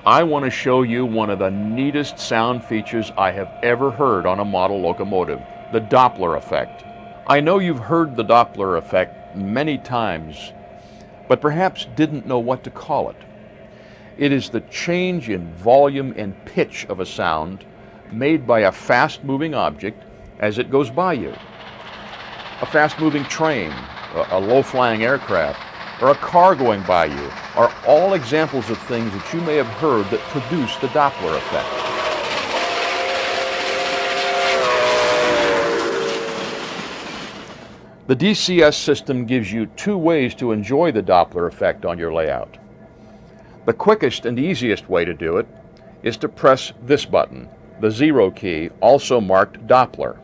I want to show you one of the neatest sound features I have ever heard on a model locomotive, the Doppler effect. I know you've heard the Doppler effect many times, but perhaps didn't know what to call it. It is the change in volume and pitch of a sound made by a fast-moving object as it goes by you. A fast-moving train, a low-flying aircraft, or a car going by you are all examples of things that you may have heard that produce the Doppler effect. The DCS system gives you two ways to enjoy the Doppler effect on your layout. The quickest and easiest way to do it is to press this button, the 0 key, also marked Doppler.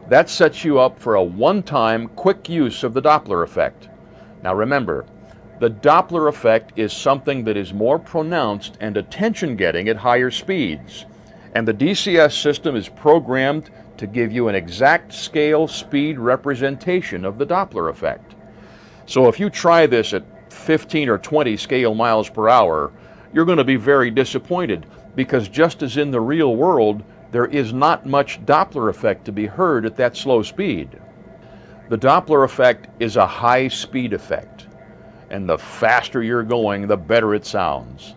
That sets you up for a one-time quick use of the Doppler effect. Now remember, the Doppler effect is something that is more pronounced and attention-getting at higher speeds, and the DCS system is programmed to give you an exact scale speed representation of the Doppler effect. So if you try this at 15 or 20 scale miles per hour, you're going to be very disappointed, because just as in the real world, there is not much Doppler effect to be heard at that slow speed. The Doppler effect is a high-speed effect, and the faster you're going, the better it sounds.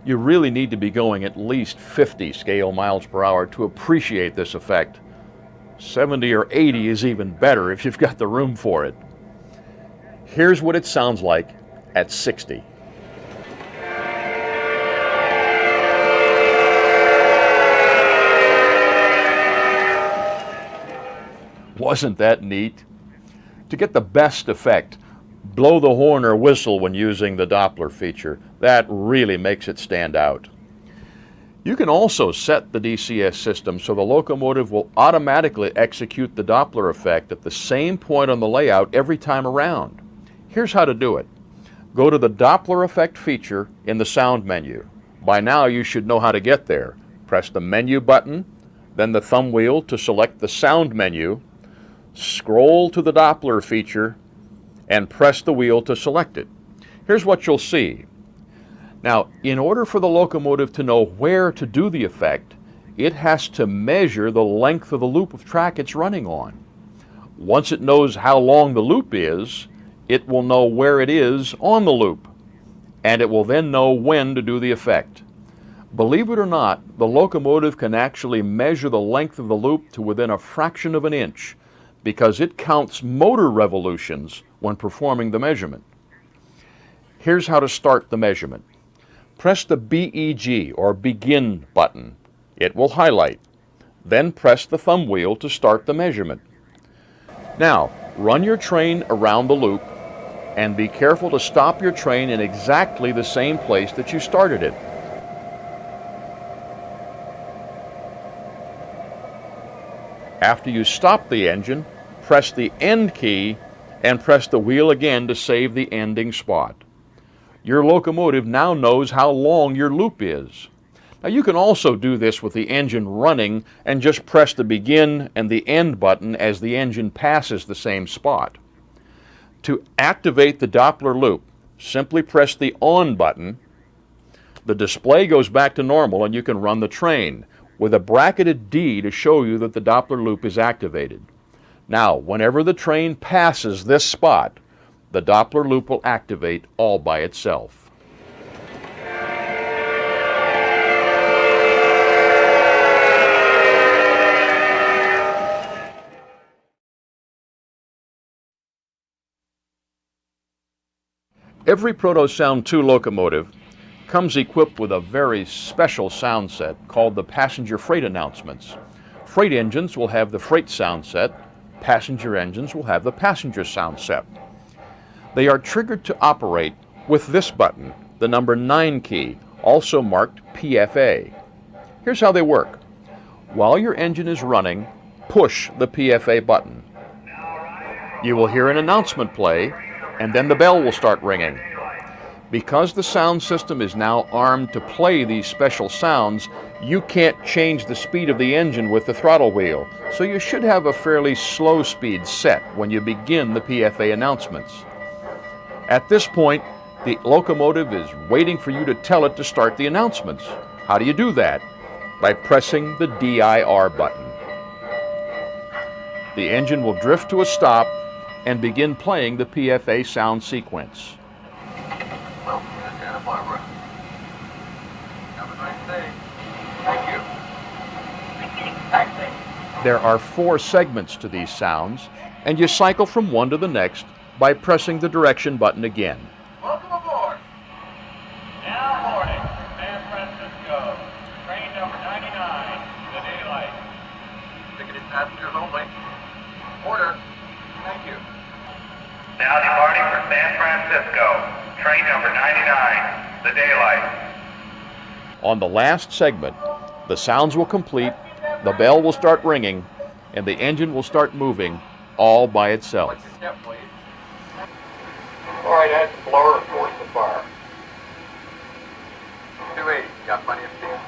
You really need to be going at least 50 scale miles per hour to appreciate this effect. 70 or 80 is even better if you've got the room for it. Here's what it sounds like at 60. Wasn't that neat? To get the best effect, blow the horn or whistle when using the Doppler feature. That really makes it stand out. You can also set the DCS system so the locomotive will automatically execute the Doppler effect at the same point on the layout every time around. Here's how to do it. Go to the Doppler effect feature in the sound menu. By now you should know how to get there. Press the menu button, then the thumb wheel to select the sound menu, scroll to the Doppler feature, and press the wheel to select it. Here's what you'll see. Now, in order for the locomotive to know where to do the effect, it has to measure the length of the loop of track it's running on. Once it knows how long the loop is, it will know where it is on the loop, and it will then know when to do the effect. Believe it or not, the locomotive can actually measure the length of the loop to within a fraction of an inch, because it counts motor revolutions when performing the measurement. Here's how to start the measurement. Press the BEG or Begin button. It will highlight. Then press the thumb wheel to start the measurement. Now, run your train around the loop and be careful to stop your train in exactly the same place that you started it. After you stop the engine, press the End key and press the wheel again to save the ending spot. Your locomotive now knows how long your loop is. Now you can also do this with the engine running and just press the Begin and the End button as the engine passes the same spot. To activate the Doppler loop, simply press the On button. The display goes back to normal and you can run the train with a bracketed D to show you that the Doppler loop is activated. Now, whenever the train passes this spot, the Doppler loop will activate all by itself. Every Proto-Sound 2 locomotive comes equipped with a very special sound set called the passenger freight announcements. Freight engines will have the freight sound set. Passenger engines will have the passenger sound set. They are triggered to operate with this button, the number 9 key, also marked PFA. Here's how they work. While your engine is running, push the PFA button. You will hear an announcement play, and then the bell will start ringing. Because the sound system is now armed to play these special sounds, you can't change the speed of the engine with the throttle wheel, so you should have a fairly slow speed set when you begin the PFA announcements. At this point, The locomotive is waiting for you to tell it to start the announcements. How do you do that? By pressing the DIR button. The engine will drift to a stop and begin playing the PFA sound sequence. Well, Santa Barbara. Have a nice day. Thank you. Taxi. There are 4 segments to these sounds, and you cycle from one to the next by pressing the direction button again. Welcome aboard. Now boarding San Francisco. Train number 99, the daylight. Ticketed passengers only. Order. Thank you. Now departing for San Francisco. Train number 99, the daylight. On the last segment, the sounds will complete, the bell will start ringing, and the engine will start moving all by itself. Step, please. All right, add the blower and force the fire. 280, got plenty of steam.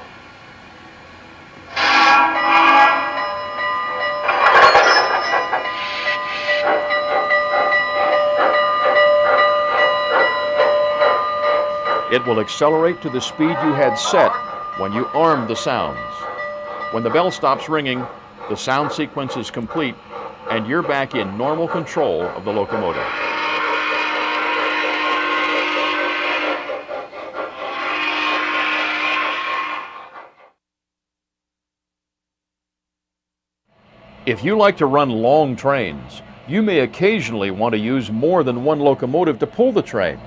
It will accelerate to the speed you had set when you armed the sounds. When the bell stops ringing, the sound sequence is complete, and you're back in normal control of the locomotive. If you like to run long trains, you may occasionally want to use more than one locomotive to pull the train.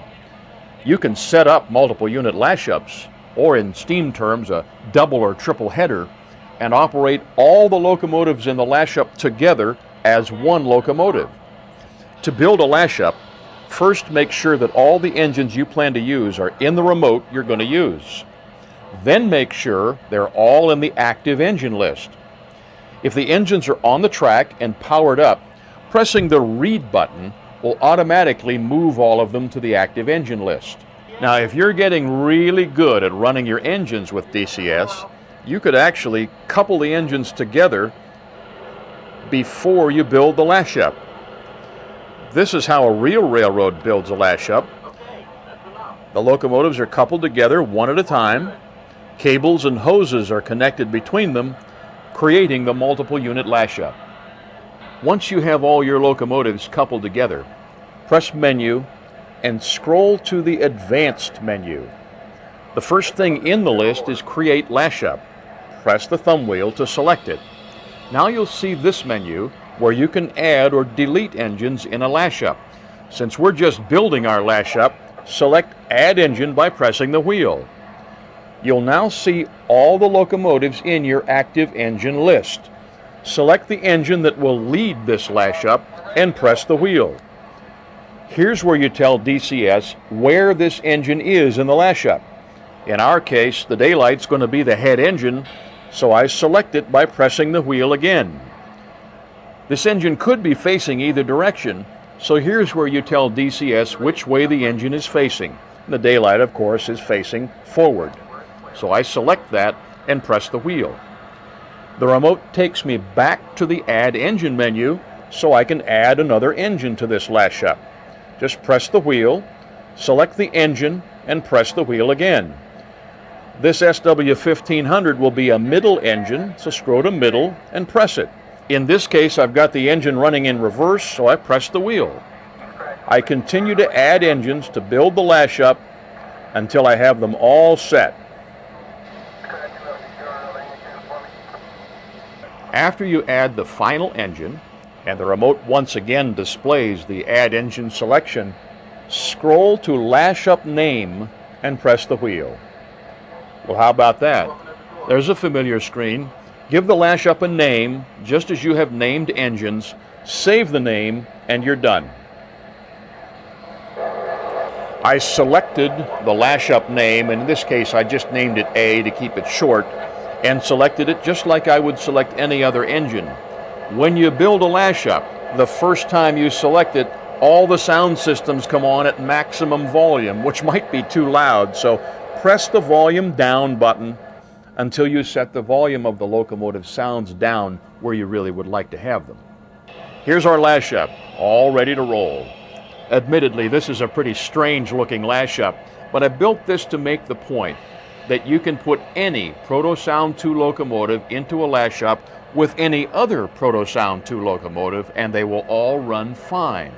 You can set up multiple unit lash-ups, or in steam terms, a double or triple header, and operate all the locomotives in the lash-up together as one locomotive. To build a lash-up, first make sure that all the engines you plan to use are in the remote you're going to use. Then make sure they're all in the active engine list. If the engines are on the track and powered up, pressing the read button will automatically move all of them to the active engine list. Now, if you're getting really good at running your engines with DCS, you could actually couple the engines together before you build the lash-up. This is how a real railroad builds a lash-up. The locomotives are coupled together one at a time. Cables and hoses are connected between them, creating the multiple unit lash-up. Once you have all your locomotives coupled together, press Menu and scroll to the Advanced menu. The first thing in the list is Create Lash-Up. Press the thumb wheel to select it. Now you'll see this menu where you can add or delete engines in a lash-up. Since we're just building our lash-up, select Add Engine by pressing the wheel. You'll now see all the locomotives in your active engine list. Select the engine that will lead this lash-up and press the wheel. Here's where you tell DCS where this engine is in the lash-up. In our case, the daylight's going to be the head engine, so I select it by pressing the wheel again. This engine could be facing either direction, so here's where you tell DCS which way the engine is facing. The daylight, of course, is facing forward. So I select that and press the wheel. The remote takes me back to the Add Engine menu so I can add another engine to this lash-up. Just press the wheel, select the engine, and press the wheel again. This SW1500 will be a middle engine, so scroll to middle and press it. In this case, I've got the engine running in reverse, so I press the wheel. I continue to add engines to build the lash-up until I have them all set. After you add the final engine, and the remote once again displays the Add Engine selection, scroll to Lash-Up Name and press the wheel. Well, how about that? There's a familiar screen. Give the lash-up a name, just as you have named engines, save the name, and you're done. I selected the lash-up name, and in this case I just named it A to keep it short, and selected it just like I would select any other engine. When you build a lash-up, the first time you select it, all the sound systems come on at maximum volume, which might be too loud, so press the volume down button until you set the volume of the locomotive sounds down where you really would like to have them. Here's our lash-up, all ready to roll. Admittedly, this is a pretty strange looking lash up, but I built this to make the point that you can put any Proto-Sound 2 locomotive into a lash up with any other Proto-Sound 2 locomotive, and they will all run fine.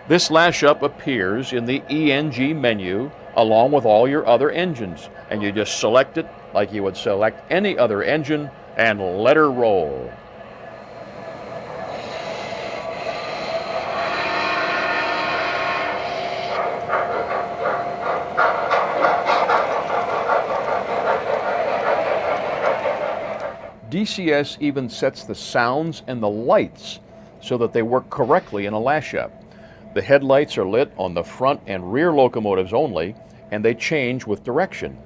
This lash up appears in the ENG menu along with all your other engines, and you just select it like you would select any other engine and let her roll. DCS even sets the sounds and the lights so that they work correctly in a lash up. The headlights are lit on the front and rear locomotives only, and they change with direction.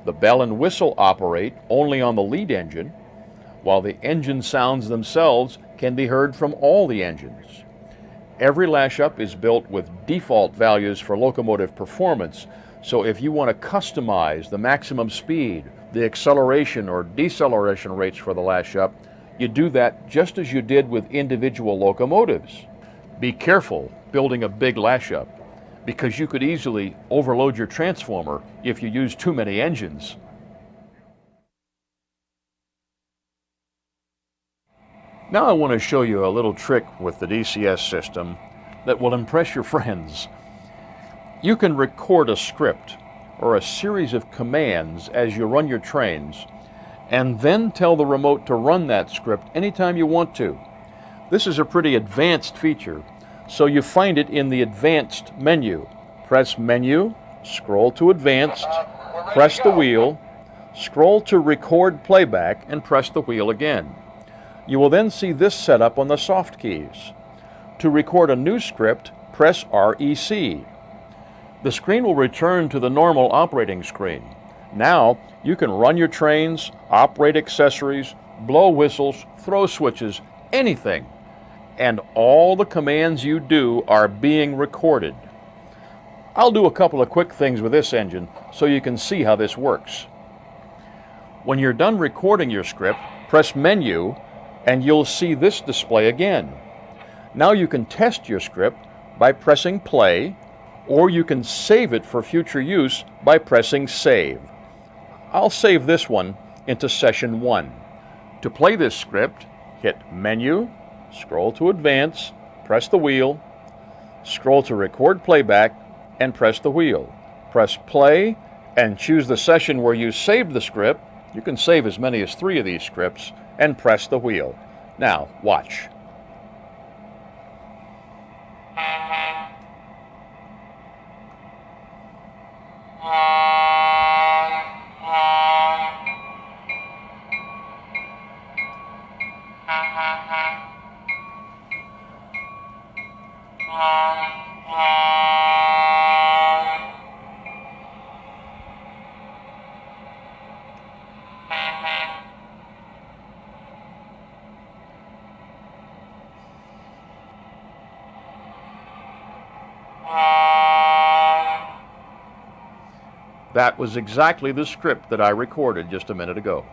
The bell and whistle operate only on the lead engine, while the engine sounds themselves can be heard from all the engines. Every lash up is built with default values for locomotive performance, so if you want to customize the maximum speed, the acceleration or deceleration rates for the lash up, you do that just as you did with individual locomotives. Be careful building a big lash up, because you could easily overload your transformer if you use too many engines. Now I want to show you a little trick with the DCS system that will impress your friends. You can record a script or a series of commands as you run your trains, and then tell the remote to run that script anytime you want to. This is a pretty advanced feature, so you find it in the Advanced menu. Press Menu, scroll to Advanced, press the wheel, scroll to Record Playback, and press the wheel again. You will then see this setup on the soft keys. To record a new script, press REC. The screen will return to the normal operating screen. Now you can run your trains, operate accessories, blow whistles, throw switches, anything. And all the commands you do are being recorded. I'll do a couple of quick things with this engine so you can see how this works. When you're done recording your script, press Menu and you'll see this display again. Now you can test your script by pressing Play, or you can save it for future use by pressing Save. I'll save this one into Session 1. To play this script, hit Menu, scroll to Advance, press the wheel, scroll to Record Playback, and press the wheel. Press Play and choose the session where you saved the script. You can save as many as 3 of these scripts, and press the wheel. Now, watch. That was exactly the script that I recorded just a minute ago.